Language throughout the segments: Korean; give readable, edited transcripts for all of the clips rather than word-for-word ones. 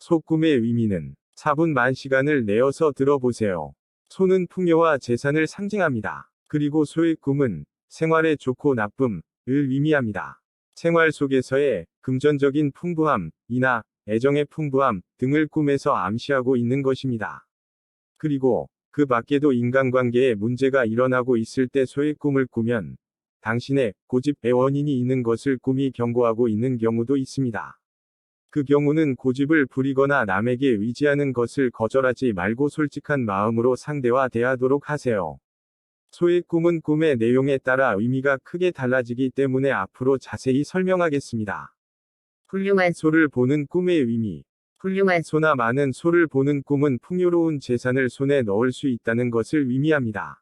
소 꿈의 의미는 4분만 시간을 내어서 들어보세요. 소는 풍요와 재산을 상징합니다. 그리고 소의 꿈은 생활의 좋고 나쁨을 의미합니다. 생활 속에서의 금전적인 풍부함이나 애정의 풍부함 등을 꿈에서 암시하고 있는 것입니다. 그리고 그 밖에도 인간관계에 문제가 일어나고 있을 때 소의 꿈을 꾸면 당신의 고집의 원인이 있는 것을 꿈이 경고하고 있는 경우도 있습니다. 그 경우는 고집을 부리거나 남에게 의지하는 것을 거절하지 말고 솔직한 마음으로 상대와 대하도록 하세요. 소의 꿈은 꿈의 내용에 따라 의미가 크게 달라지기 때문에 앞으로 자세히 설명하겠습니다. 훌륭한 소를 보는 꿈의 의미. 훌륭한 소나 많은 소를 보는 꿈은 풍요로운 재산을 손에 넣을 수 있다는 것을 의미합니다.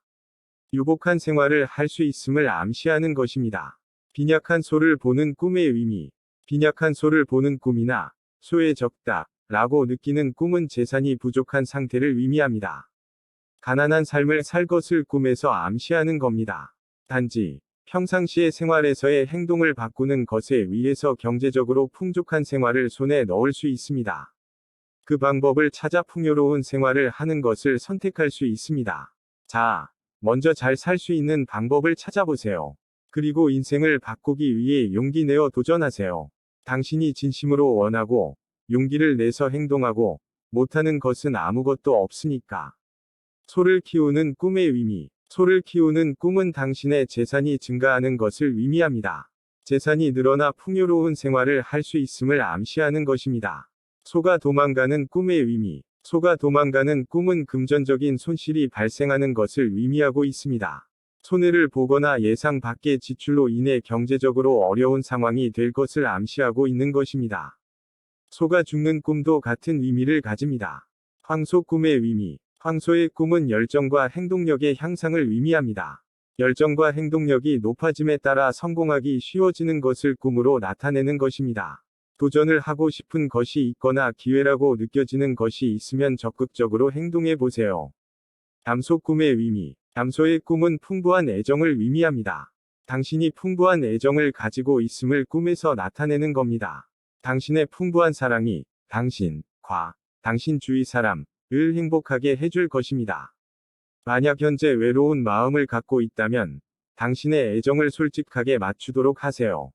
유복한 생활을 할 수 있음을 암시하는 것입니다. 빈약한 소를 보는 꿈의 의미. 빈약한 소를 보는 꿈이나 소에 적다 라고 느끼는 꿈은 재산이 부족한 상태를 의미합니다. 가난한 삶을 살 것을 꿈에서 암시하는 겁니다. 단지 평상시의 생활에서의 행동을 바꾸는 것에 의해서 경제적으로 풍족한 생활을 손에 넣을 수 있습니다. 그 방법을 찾아 풍요로운 생활을 하는 것을 선택할 수 있습니다. 자, 먼저 잘 살 수 있는 방법을 찾아보세요. 그리고 인생을 바꾸기 위해 용기 내어 도전하세요. 당신이 진심으로 원하고 용기를 내서 행동하고 못하는 것은 아무것도 없으니까. 소를 키우는 꿈의 의미. 소를 키우는 꿈은 당신의 재산이 증가하는 것을 의미합니다. 재산이 늘어나 풍요로운 생활을 할 수 있음을 암시하는 것입니다. 소가 도망가는 꿈의 의미. 소가 도망가는 꿈은 금전적인 손실이 발생하는 것을 의미하고 있습니다. 손해를 보거나 예상 밖의 지출로 인해 경제적으로 어려운 상황이 될 것을 암시하고 있는 것입니다. 소가 죽는 꿈도 같은 의미를 가집니다. 황소 꿈의 의미. 황소의 꿈은 열정과 행동력의 향상을 의미합니다. 열정과 행동력이 높아짐에 따라 성공하기 쉬워지는 것을 꿈으로 나타내는 것입니다. 도전을 하고 싶은 것이 있거나 기회라고 느껴지는 것이 있으면 적극적으로 행동해 보세요. 담소 꿈의 의미. 담소의 꿈은 풍부한 애정을 의미합니다. 당신이 풍부한 애정을 가지고 있음을 꿈에서 나타내는 겁니다. 당신의 풍부한 사랑이 당신과 당신 주위 사람을 행복하게 해줄 것입니다. 만약 현재 외로운 마음을 갖고 있다면 당신의 애정을 솔직하게 맞추도록 하세요.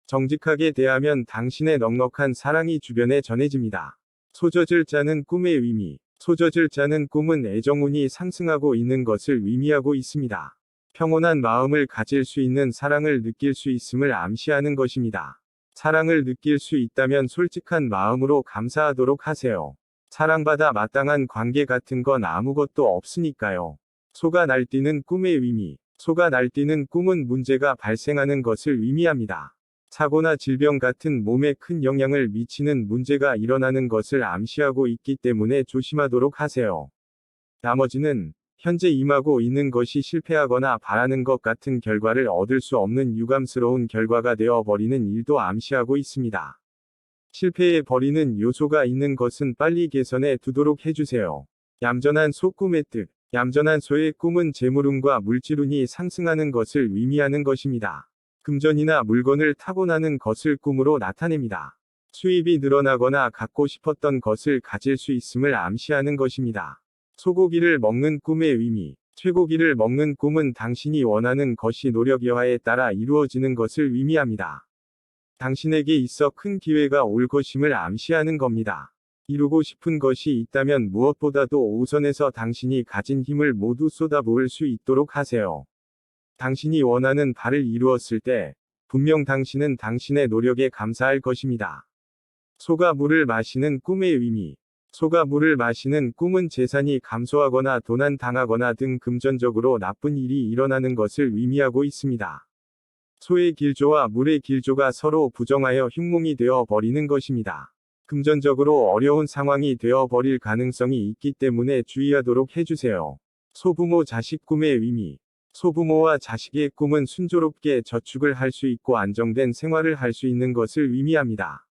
정직하게 대하면 당신의 넉넉한 사랑이 주변에 전해집니다. 소젖을 짜는 꿈의 의미. 소젖을 짜는 꿈은 애정운이 상승하고 있는 것을 의미하고 있습니다. 평온한 마음을 가질 수 있는 사랑을 느낄 수 있음을 암시하는 것입니다. 사랑을 느낄 수 있다면 솔직한 마음으로 감사하도록 하세요. 사랑받아 마땅한 관계 같은 건 아무것도 없으니까요. 소가 날뛰는 꿈의 의미. 소가 날뛰는 꿈은 문제가 발생하는 것을 의미합니다. 사고나 질병 같은 몸에 큰 영향을 미치는 문제가 일어나는 것을 암시하고 있기 때문에 조심하도록 하세요. 나머지는 현재 임하고 있는 것이 실패하거나 바라는 것 같은 결과를 얻을 수 없는 유감스러운 결과가 되어 버리는 일도 암시하고 있습니다. 실패해 버리는 요소가 있는 것은 빨리 개선해 두도록 해주세요. 얌전한 소 꿈의 뜻. 얌전한 소의 꿈은 재물운과 물질운이 상승하는 것을 의미하는 것입니다. 금전이나 물건을 타고나는 것을 꿈으로 나타냅니다. 수입이 늘어나거나 갖고 싶었던 것을 가질 수 있음을 암시하는 것입니다. 소고기를 먹는 꿈의 의미. 쇠고기를 먹는 꿈은 당신이 원하는 것이 노력 여하에 따라 이루어지는 것을 의미합니다. 당신에게 있어 큰 기회가 올 것임을 암시하는 겁니다. 이루고 싶은 것이 있다면 무엇보다도 우선해서 당신이 가진 힘을 모두 쏟아부을 수 있도록 하세요. 당신이 원하는 바를 이루었을 때 분명 당신은 당신의 노력에 감사할 것입니다. 소가 물을 마시는 꿈의 의미. 소가 물을 마시는 꿈은 재산이 감소하거나 도난당하거나 등 금전적으로 나쁜 일이 일어나는 것을 의미하고 있습니다. 소의 길조와 물의 길조가 서로 부정하여 흉몽이 되어 버리는 것입니다. 금전적으로 어려운 상황이 되어 버릴 가능성이 있기 때문에 주의하도록 해주세요. 소부모 자식 꿈의 의미. 소부모와 자식의 꿈은 순조롭게 저축을 할 수 있고 안정된 생활을 할 수 있는 것을 의미합니다.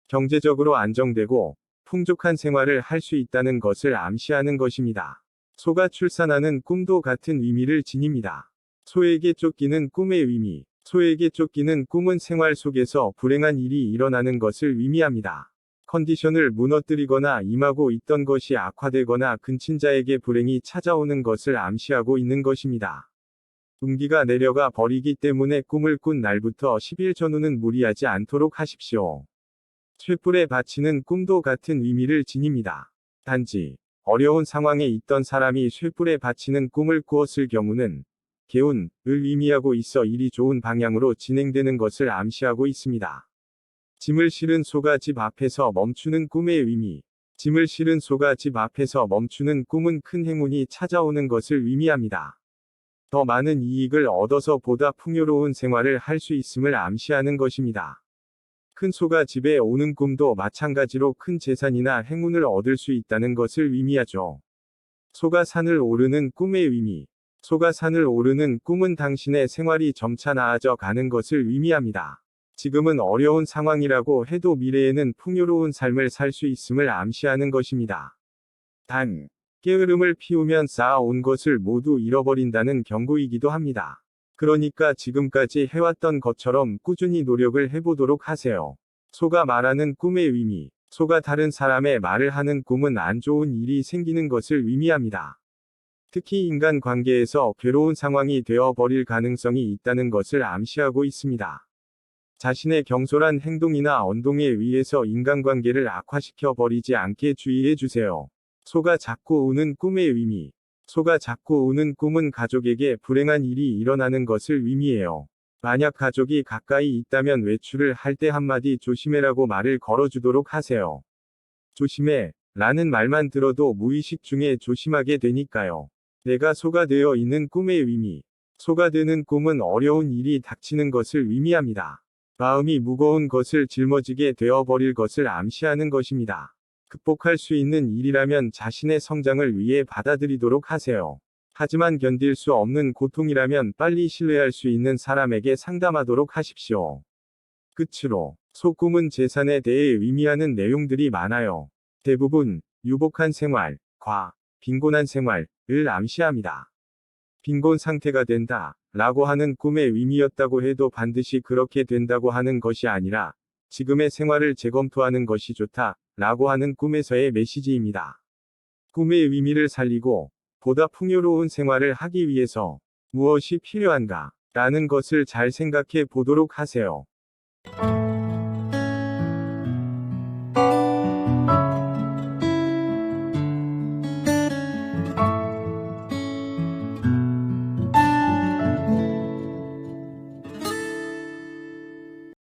경제적으로 안정되고 풍족한 생활을 할 수 있다는 것을 암시하는 것입니다. 소가 출산하는 꿈도 같은 의미를 지닙니다. 소에게 쫓기는 꿈의 의미. 소에게 쫓기는 꿈은 생활 속에서 불행한 일이 일어나는 것을 의미합니다. 컨디션을 무너뜨리거나 임하고 있던 것이 악화되거나 근친자에게 불행이 찾아오는 것을 암시하고 있는 것입니다. 운기가 내려가 버리기 때문에 꿈을 꾼 날부터 10일 전후는 무리하지 않도록 하십시오. 쇳불에 바치는 꿈도 같은 의미를 지닙니다. 단지 어려운 상황에 있던 사람이 쇳불에 바치는 꿈을 꾸었을 경우는 개운을 의미하고 있어 일이 좋은 방향으로 진행되는 것을 암시하고 있습니다. 짐을 실은 소가 집 앞에서 멈추는 꿈의 의미. 짐을 실은 소가 집 앞에서 멈추는 꿈은 큰 행운이 찾아오는 것을 의미합니다. 더 많은 이익을 얻어서 보다 풍요로운 생활을 할 수 있음을 암시하는 것입니다. 큰 소가 집에 오는 꿈도 마찬가지로 큰 재산이나 행운을 얻을 수 있다는 것을 의미하죠. 소가 산을 오르는 꿈의 의미. 소가 산을 오르는 꿈은 당신의 생활이 점차 나아져 가는 것을 의미합니다. 지금은 어려운 상황이라고 해도 미래에는 풍요로운 삶을 살 수 있음을 암시하는 것입니다. 단, 게으름을 피우면 쌓아온 것을 모두 잃어버린다는 경고이기도 합니다. 그러니까 지금까지 해왔던 것처럼 꾸준히 노력을 해보도록 하세요. 소가 말하는 꿈의 의미. 소가 다른 사람의 말을 하는 꿈은 안 좋은 일이 생기는 것을 의미합니다. 특히 인간 관계에서 괴로운 상황이 되어버릴 가능성이 있다는 것을 암시하고 있습니다. 자신의 경솔한 행동이나 언동에 의해서 인간관계를 악화시켜 버리지 않게 주의해 주세요. 소가 자꾸 우는 꿈의 의미. 소가 자꾸 우는 꿈은 가족에게 불행한 일이 일어나는 것을 의미해요. 만약 가족이 가까이 있다면 외출을 할 때 한마디 조심해라고 말을 걸어주도록 하세요. 조심해 라는 말만 들어도 무의식 중에 조심하게 되니까요. 내가 소가 되어 있는 꿈의 의미. 소가 되는 꿈은 어려운 일이 닥치는 것을 의미합니다. 마음이 무거운 것을 짊어지게 되어버릴 것을 암시하는 것입니다. 극복할 수 있는 일이라면 자신의 성장을 위해 받아들이도록 하세요. 하지만 견딜 수 없는 고통이라면 빨리 신뢰할 수 있는 사람에게 상담하도록 하십시오. 끝으로, 소 꿈은 재산에 대해 의미하는 내용들이 많아요. 대부분, 유복한 생활, 빈곤한 생활을 암시합니다. 빈곤 상태가 된다 라고 하는 꿈의 의미였다고 해도 반드시 그렇게 된다고 하는 것이 아니라 지금의 생활을 재검토하는 것이 좋다 라고 하는 꿈에서의 메시지입니다. 꿈의 의미를 살리고 보다 풍요로운 생활을 하기 위해서 무엇이 필요한가 라는 것을 잘 생각해 보도록 하세요.